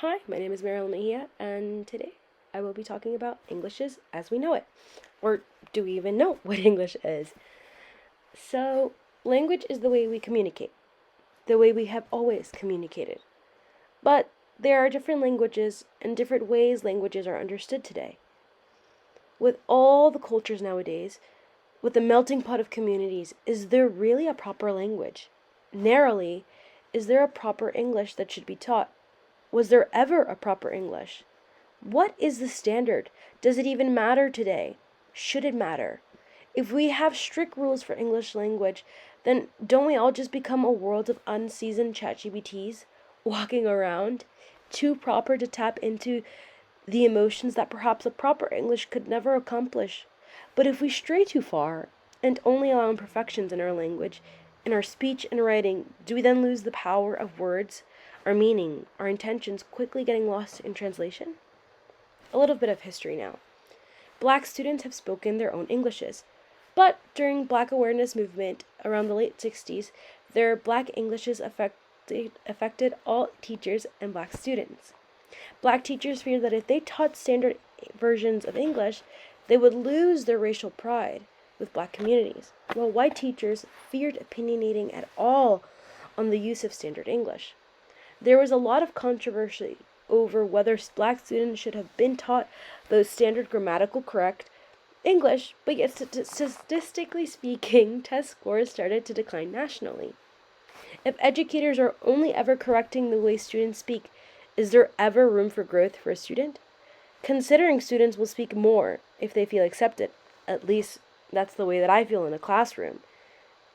Hi, my name is Marilyn Mejia, and today I will be talking about Englishes as we know it. Or do we even know what English is? So, language is the way we communicate, the way we have always communicated. But there are different languages and different ways languages are understood today. With all the cultures nowadays, with the melting pot of communities, is there really a proper language? Narrowly, is there a proper English that should be taught? Was there ever a proper English? What is the standard? Does it even matter today? Should it matter? If we have strict rules for English language, then don't we all just become a world of unseasoned ChatGPTs walking around, too proper to tap into the emotions that perhaps a proper English could never accomplish? But if we stray too far and only allow imperfections in our language, in our speech and writing, do we then lose the power of words, our meaning, our intentions quickly getting lost in translation? A little bit of history now. Black students have spoken their own Englishes, but during Black awareness movement around the late 60s, their Black Englishes affected all teachers and Black students. Black teachers feared that if they taught standard versions of English, they would lose their racial pride with Black communities, while white teachers feared opinionating at all on the use of standard English. There was a lot of controversy over whether Black students should have been taught those standard grammatical correct English, but yet statistically speaking, test scores started to decline nationally. If educators are only ever correcting the way students speak, is there ever room for growth for a student? Considering students will speak more if they feel accepted, at least that's the way that I feel in a classroom,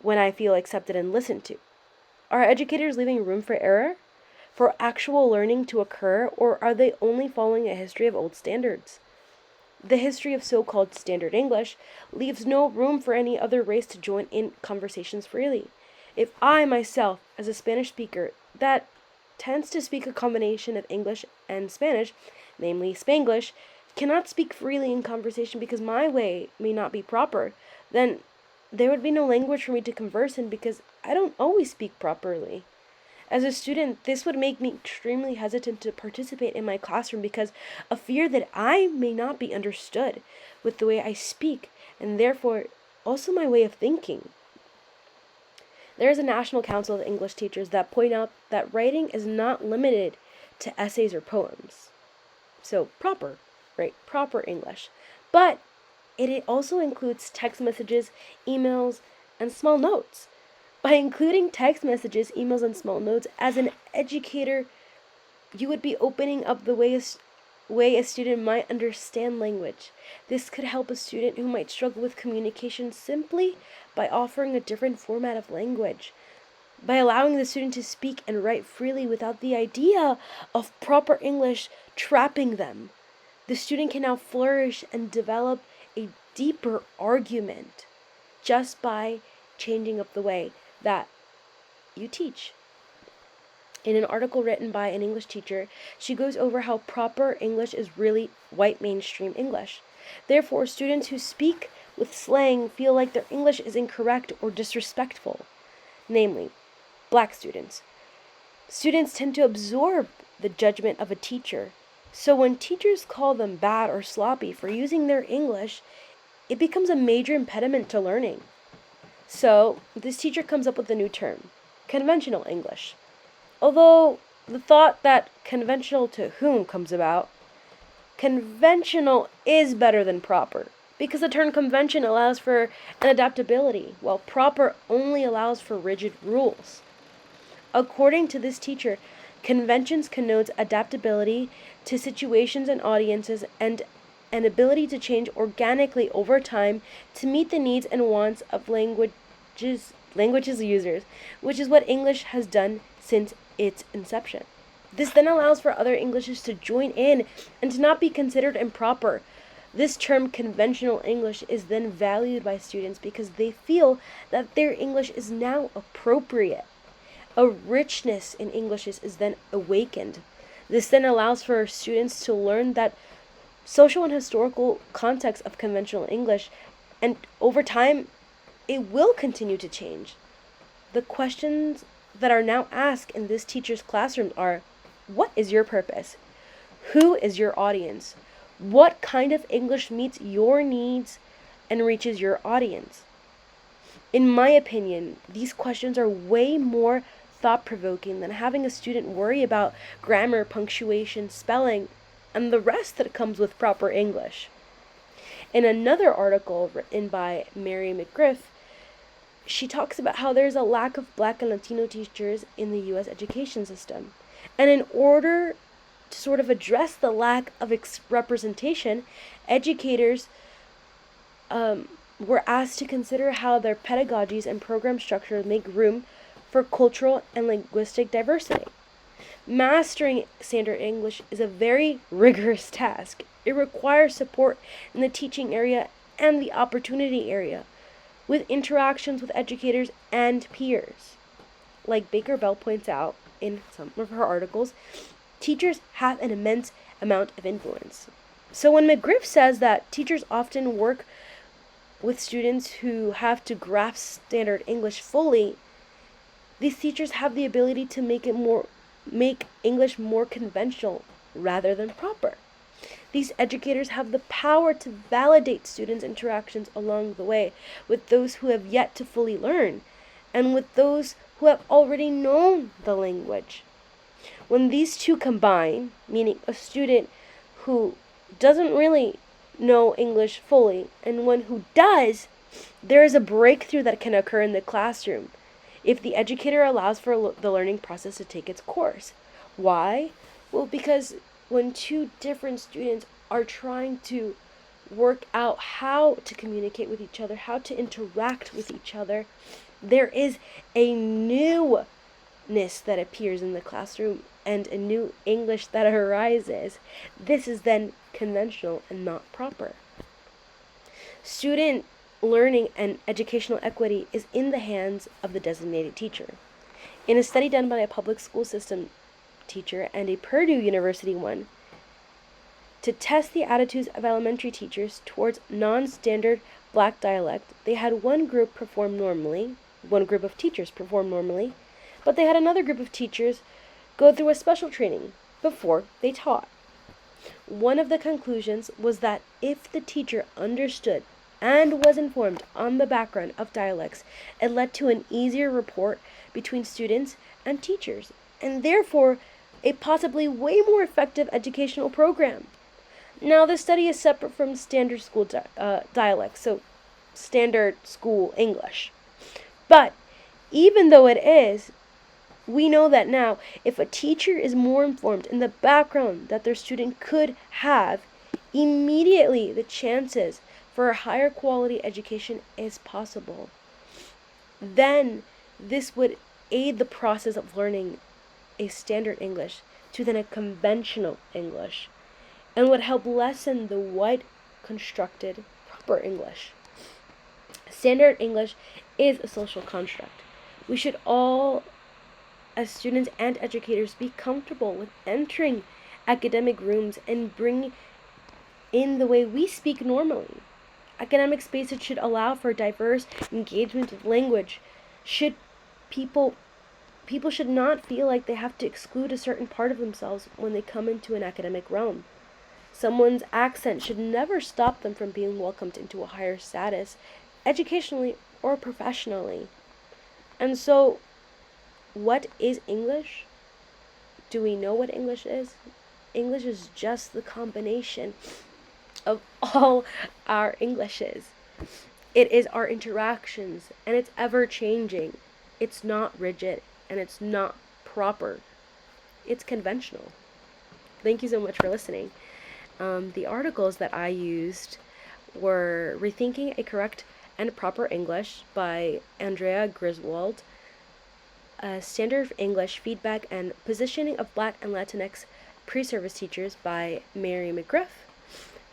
when I feel accepted and listened to. Are educators leaving room for error? For actual learning to occur, or are they only following a history of old standards? The history of so-called standard English leaves no room for any other race to join in conversations freely. If I myself, as a Spanish speaker that tends to speak a combination of English and Spanish, namely Spanglish, cannot speak freely in conversation because my way may not be proper, then there would be no language for me to converse in because I don't always speak properly. As a student, this would make me extremely hesitant to participate in my classroom because of fear that I may not be understood with the way I speak and therefore also my way of thinking. There is a National Council of English Teachers that point out that writing is not limited to essays or poems. So proper English. But it also includes text messages, emails, and small notes. By including text messages, emails, and small notes, as an educator, you would be opening up the way a student might understand language. This could help a student who might struggle with communication simply by offering a different format of language, by allowing the student to speak and write freely without the idea of proper English trapping them. The student can now flourish and develop a deeper argument just by changing up the way that you teach. In an article written by an English teacher, she goes over how proper English is really white mainstream English. Therefore, students who speak with slang feel like their English is incorrect or disrespectful, namely, Black students. Students tend to absorb the judgment of a teacher. So when teachers call them bad or sloppy for using their English, it becomes a major impediment to learning. So, this teacher comes up with a new term, conventional English. Although the thought that conventional to whom comes about, conventional is better than proper, because the term convention allows for an adaptability, while proper only allows for rigid rules. According to this teacher, conventions connotes adaptability to situations and audiences and an ability to change organically over time to meet the needs and wants of languages users, which is what English has done since its inception. This then allows for other Englishes to join in and to not be considered improper. This term conventional English is then valued by students because they feel that their English is now appropriate. A richness in English is then awakened. This then allows for students to learn that social and historical context of conventional English, and over time, it will continue to change. The questions that are now asked in this teacher's classroom are, What is your purpose? Who is your audience? What kind of English meets your needs and reaches your audience? In my opinion, these questions are way more thought-provoking than having a student worry about grammar, punctuation, spelling, and the rest that comes with proper English. In another article written by Mary McGriff, she talks about how there's a lack of Black and Latino teachers in the U.S. education system. And in order to sort of address the lack of representation, educators were asked to consider how their pedagogies and program structures make room for cultural and linguistic diversity. Mastering standard English is a very rigorous task. It requires support in the teaching area and the opportunity area, with interactions with educators and peers. Like Baker Bell points out in some of her articles, teachers have an immense amount of influence. So when McGriff says that teachers often work with students who have to grasp standard English fully, these teachers have the ability to make English more conventional rather than proper. These educators have the power to validate students' interactions along the way with those who have yet to fully learn and with those who have already known the language. When these two combine, meaning a student who doesn't really know English fully and one who does, there is a breakthrough that can occur in the classroom if the educator allows for the learning process to take its course. Why? Well, because when two different students are trying to work out how to communicate with each other, how to interact with each other, there is a newness that appears in the classroom and a new English that arises. This is then conventional and not proper. Student learning and educational equity is in the hands of the designated teacher. In a study done by a public school system teacher and a Purdue University one, to test the attitudes of elementary teachers towards non-standard Black dialect, they had one group of teachers perform normally, but they had another group of teachers go through a special training before they taught. One of the conclusions was that if the teacher understood and was informed on the background of dialects, it led to an easier rapport between students and teachers, and therefore a possibly way more effective educational program. Now, this study is separate from standard school dialects, so standard school English. But even though it is, we know that now, if a teacher is more informed in the background that their student could have, immediately the chances for a higher quality education is possible. Then this would aid the process of learning a standard English to then a conventional English, and would help lessen the white constructed proper English. Standard English is a social construct. We should all, as students and educators, be comfortable with entering academic rooms and bring in the way we speak normally. Academic spaces should allow for diverse engagement with language. People should not feel like they have to exclude a certain part of themselves when they come into an academic realm. Someone's accent should never stop them from being welcomed into a higher status, educationally or professionally. And so, what is English? Do we know what English is? English is just the combination of all our Englishes. It is our interactions, and it's ever-changing. It's not rigid, and it's not proper. It's conventional. Thank you so much for listening. The articles that I used were Rethinking a Correct and Proper English by Andrea Griswold, Standard English Feedback and Positioning of Black and Latinx Pre-Service Teachers by Mary McGriff,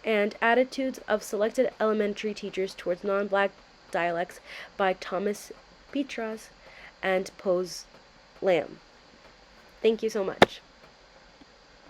and Attitudes of Selected Elementary Teachers Towards Non-Black Dialects by Thomas Petras and Pose Lamb. Thank you so much.